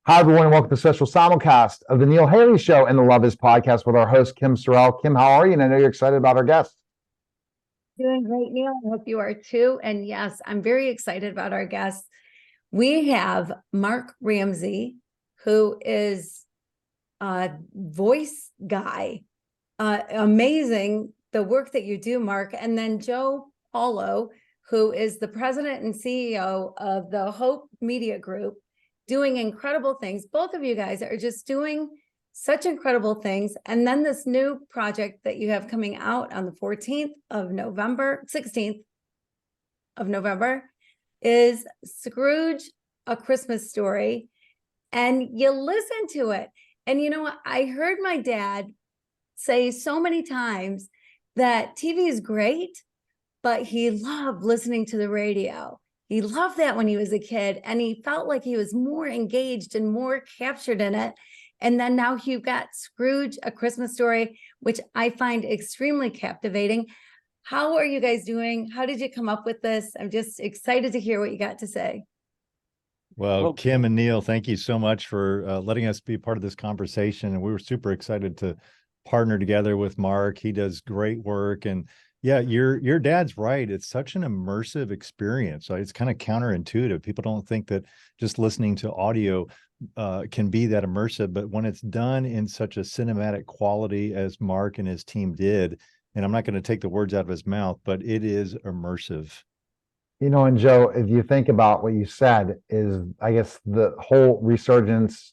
Hi, everyone, and welcome to the special simulcast of the nhaley Show and the Love Is podcast with our host, Kim Sorrell. Kim, how are you? And I know you're excited about our guest. Doing great, Neil. I hope you are too. And yes, I'm very excited about our guests. We have Mark Ramsey, who is a voice guy. Amazing the work that you do, Mark. And then Joe Paulo, who is the president and CEO of the Hope Media Group, doing incredible things. Both of you guys are just doing such incredible things. And then this new project that you have coming out on the 14th of November, 16th of November, is Scrooge, A Christmas Story. And you listen to it. And you know what? I heard my dad say so many times that TV is great, but he loved listening to the radio. He loved that when he was a kid, and he felt like he was more engaged and more captured in it. And then now you've got Scrooge, A Christmas Story, which I find extremely captivating. How are you guys doing? How did you come up with this? I'm just excited to hear what you got to say. Well, Kim and Neil, thank you so much for letting us be part of this conversation. And we were super excited to partner together with Mark. He does great work. And yeah, your dad's right. It's such an immersive experience. It's kind of counterintuitive. People don't think that just listening to audio can be that immersive, but when it's done in such a cinematic quality as Mark and his team did, and I'm not going to take the words out of his mouth, but it is immersive. You know, and Joe, if you think about what you said, is I guess the whole resurgence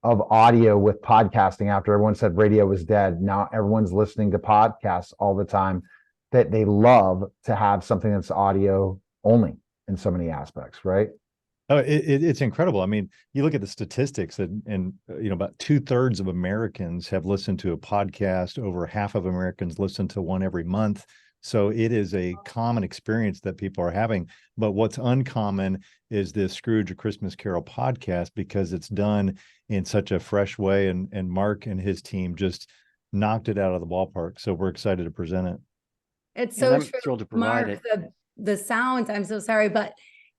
of audio with podcasting after everyone said radio was dead. Now everyone's listening to podcasts all the time, that they love to have something that's audio only in so many aspects, right? Oh, it's incredible. I mean, you look at the statistics and about 2/3 of Americans have listened to a podcast. Over half of Americans listen to one every month. So it is a common experience that people are having. But what's uncommon is this Scrooge, A Christmas Carol podcast, because it's done in such a fresh way. And Mark and his team just knocked it out of the ballpark. So we're excited to present it. It's so true. Thrilled to provide Mark, it. The sounds, I'm so sorry, but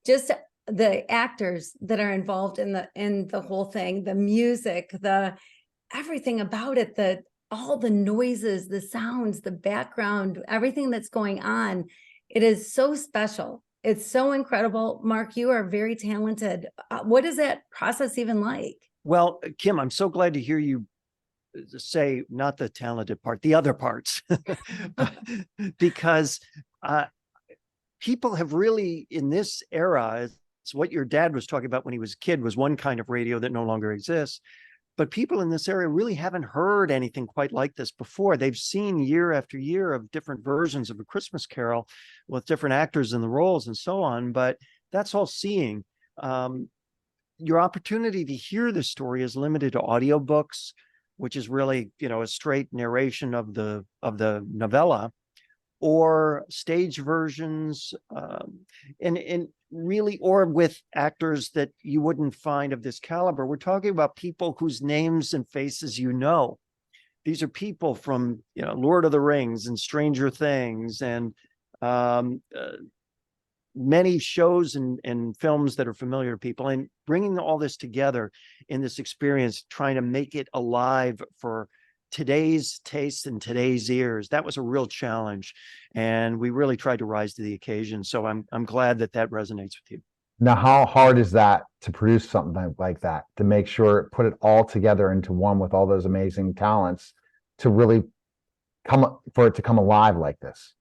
just the actors that are involved in the whole thing, the music, the everything about it, all the noises, the sounds, the background, everything that's going on. It is so special. It's so incredible. Mark, you are very talented. What is that process even like? Well, Kim, I'm so glad to hear you say not the talented part, the other parts, because people have really, in this era, it's what your dad was talking about when he was a kid, was one kind of radio that no longer exists. But people in this area really haven't heard anything quite like this before. They've seen year after year of different versions of A Christmas Carol with different actors in the roles and so on, but that's all seeing. Your opportunity to hear the story is limited to audiobooks, which is really, a straight narration of the novella, or stage versions, and really, or with actors that you wouldn't find of this caliber. We're talking about people whose names and faces These are people from, Lord of the Rings and Stranger Things and many shows and films that are familiar to people, and bringing all this together in this experience, trying to make it alive for today's tastes and today's ears. That was a real challenge, and we really tried to rise to the occasion. So I'm glad that resonates with you. Now, how hard is that to produce something like that, to make sure, put it all together into one with all those amazing talents to really for it to come alive like this?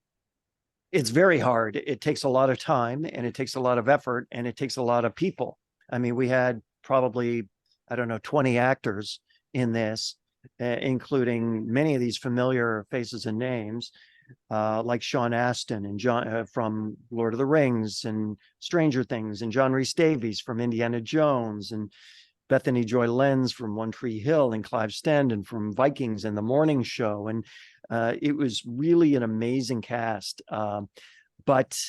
It's very hard. It takes a lot of time, and it takes a lot of effort, and it takes a lot of people. I mean, we had probably, 20 actors in this, including many of these familiar faces and names, like Sean Astin and John from Lord of the Rings and Stranger Things, and John Rhys Davies from Indiana Jones, and Bethany Joy Lenz from One Tree Hill, and Clive Standen from Vikings and The Morning Show. And it was really an amazing cast. But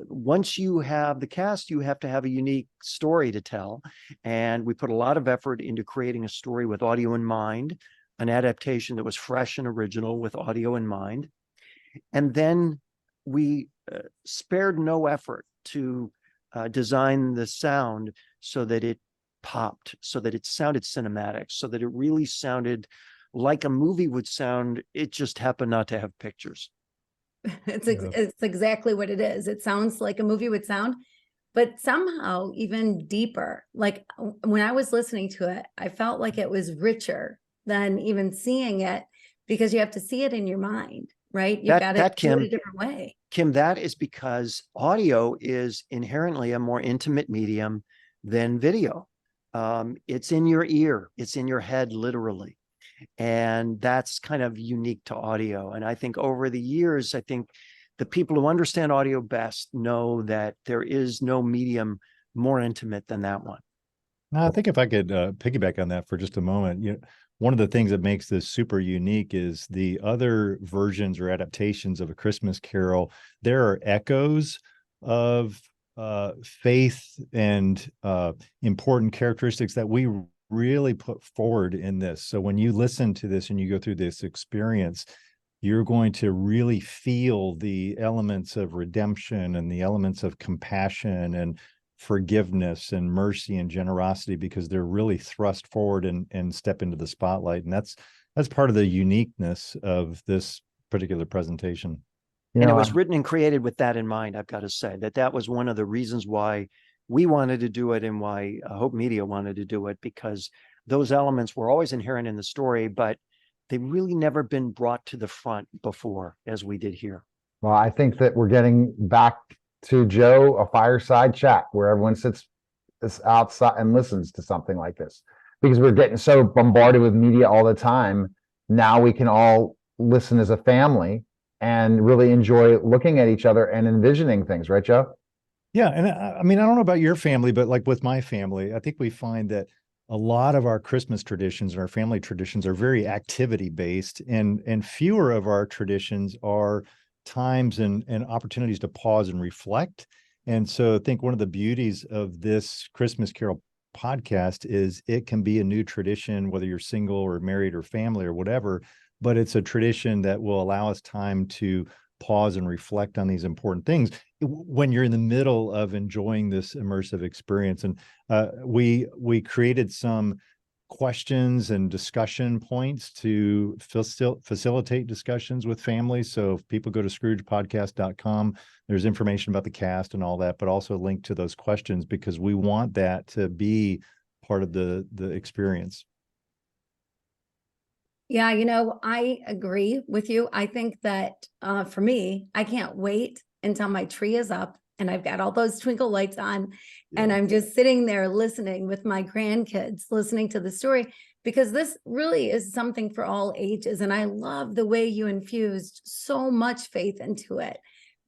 once you have the cast, you have to have a unique story to tell. And we put a lot of effort into creating a story with audio in mind, an adaptation that was fresh and original with audio in mind. And then we spared no effort to design the sound so that it popped, so that it sounded cinematic, so that it really sounded like a movie would sound. It just happened not to have pictures. It's exactly what it is. It sounds like a movie would sound, but somehow even deeper. Like when I was listening to it, I felt like it was richer than even seeing it, because you have to see it in your mind, right? You've got to do Kim, it a different way. Kim, that is because audio is inherently a more intimate medium than video. It's in your ear, it's in your head, literally. And that's kind of unique to audio. And I think over the years, I think the people who understand audio best know that there is no medium more intimate than that one. Now, I think if I could piggyback on that for just a moment, one of the things that makes this super unique is the other versions or adaptations of A Christmas Carol. There are echoes of faith and important characteristics that we really put forward in this. So when you listen to this and you go through this experience, you're going to really feel the elements of redemption and the elements of compassion and forgiveness and mercy and generosity, because they're really thrust forward and step into the spotlight. And that's part of the uniqueness of this particular presentation. And it was written and created with that in mind. I've got to say that was one of the reasons why we wanted to do it, and why Hope Media wanted to do it, because those elements were always inherent in the story, but they've really never been brought to the front before as we did here. Well, I think that we're getting back to, Joe, a fireside chat where everyone sits outside and listens to something like this, because we're getting so bombarded with media all the time. Now we can all listen as a family and really enjoy looking at each other and envisioning things, right, Joe? Yeah. And I mean, I don't know about your family, but like with my family, I think we find that a lot of our Christmas traditions and our family traditions are very activity based, and fewer of our traditions are times and opportunities to pause and reflect. And so I think one of the beauties of this Christmas Carol podcast is it can be a new tradition, whether you're single or married or family or whatever, but it's a tradition that will allow us time to pause and reflect on these important things when you're in the middle of enjoying this immersive experience. And we created some questions and discussion points to facilitate discussions with families. So if people go to scroogepodcast.com, there's information about the cast and all that, but also a link to those questions, because we want that to be part of the experience. Yeah, I agree with you. I think that for me, I can't wait until my tree is up and I've got all those twinkle lights on, and I'm just sitting there listening with my grandkids, listening to the story, because this really is something for all ages. And I love the way you infused so much faith into it,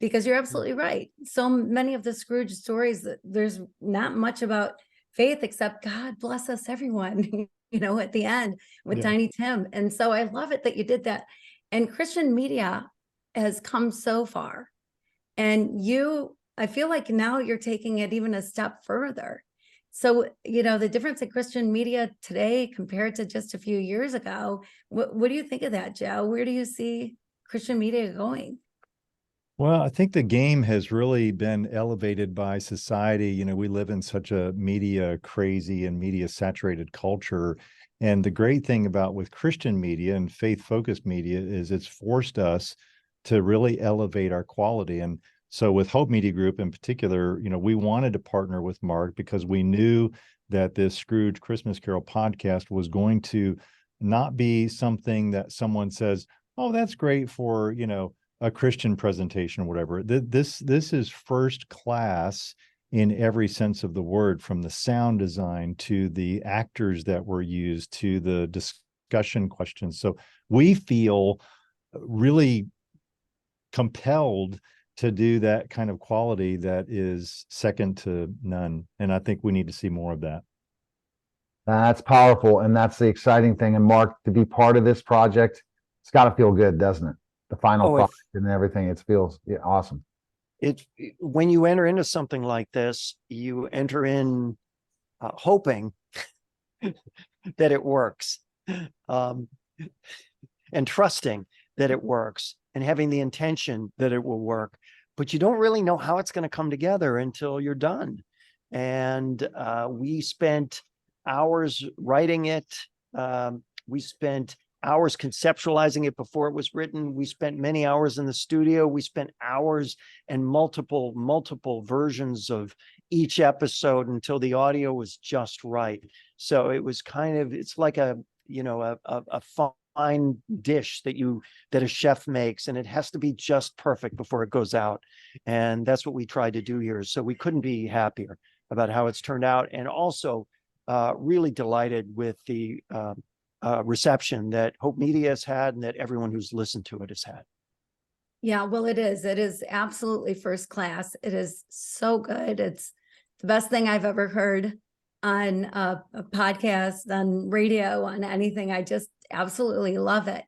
because you're absolutely right. So many of the Scrooge stories, there's not much about faith except God bless us everyone, at the end with Tiny Tim. And so I love it that you did that. And Christian media has come so far. And I feel like now you're taking it even a step further. So, the difference in Christian media today compared to just a few years ago, what do you think of that, Joe? Where do you see Christian media going? Well, I think the game has really been elevated by society. We live in such a media crazy and media saturated culture. And the great thing about with Christian media and faith focused media is it's forced us to really elevate our quality. And so with Hope Media Group in particular, we wanted to partner with Mark because we knew that this Scrooge Christmas Carol podcast was going to not be something that someone says, oh, that's great for, a Christian presentation or whatever. This is first class in every sense of the word, from the sound design to the actors that were used to the discussion questions. So we feel really compelled to do that kind of quality that is second to none. And I think we need to see more of that. That's powerful. And that's the exciting thing. And Mark, to be part of this project, it's got to feel good, doesn't it? The final product and everything. It feels awesome. When you enter into something like this, you enter in hoping that it works, and trusting that it works, and having the intention that it will work, but you don't really know how it's going to come together until you're done. And we spent hours writing it. We spent hours conceptualizing it before it was written. We spent many hours in the studio. We spent hours and multiple versions of each episode until the audio was just right. So it was it's like a fine dish that a chef makes, and it has to be just perfect before it goes out. And that's what we tried to do here. So we couldn't be happier about how it's turned out, and also really delighted with the reception that Hope Media has had and that everyone who's listened to it has had. Yeah, well, it is absolutely first class. It is so good. It's the best thing I've ever heard on a podcast, on radio, on anything. I just absolutely love it.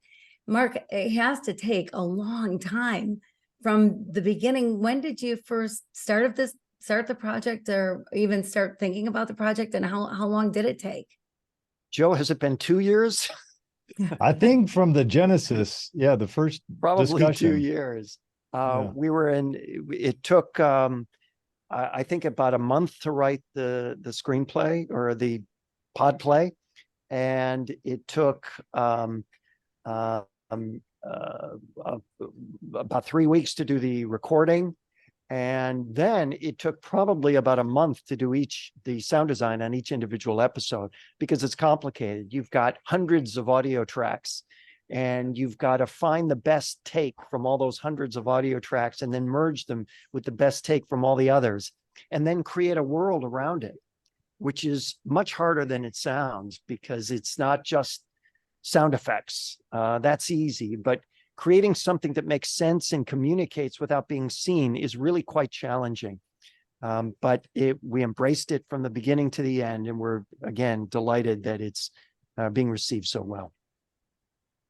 Mark, it has to take a long time from the beginning. When did you first start the project, or even start thinking about the project, and how long did it take? Joe, has it been 2 years? I think from the genesis, the first Probably discussion. 2 years. Yeah. It took, I think, about a month to write the screenplay or the pod play. And it took about 3 weeks to do the recording. And then it took probably about a month to do the sound design on each individual episode, because it's complicated. You've got hundreds of audio tracks, and you've got to find the best take from all those hundreds of audio tracks and then merge them with the best take from all the others, and then create a world around it, which is much harder than it sounds, because it's not just sound effects. That's easy, but creating something that makes sense and communicates without being seen is really quite challenging. But we embraced it from the beginning to the end, and we're, again, delighted that it's being received so well.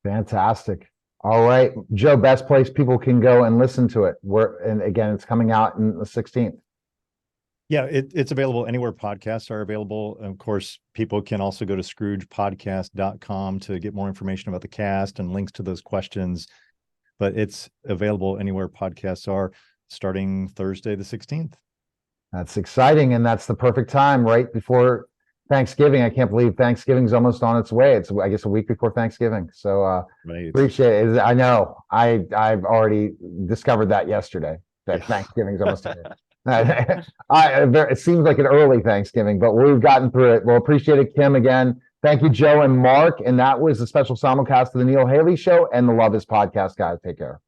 Fantastic. All right, Joe, best place people can go and listen to it. And again, it's coming out on the 16th. Yeah, it's available anywhere podcasts are available. And of course, people can also go to scroogepodcast.com to get more information about the cast and links to those questions. But it's available anywhere podcasts are, starting Thursday the 16th. That's exciting. And that's the perfect time, right before Thanksgiving. I can't believe Thanksgiving's almost on its way. It's, I guess, a week before Thanksgiving. So Right. appreciate it. I know. I've already discovered that yesterday, that Thanksgiving's almost here. It seems like an early Thanksgiving, but we've gotten through it. Well, appreciate it, Kim, again. Thank you, Joe and Mark. And that was a special simulcast of the Neil Haley Show and the Love Is podcast, guys. Take care.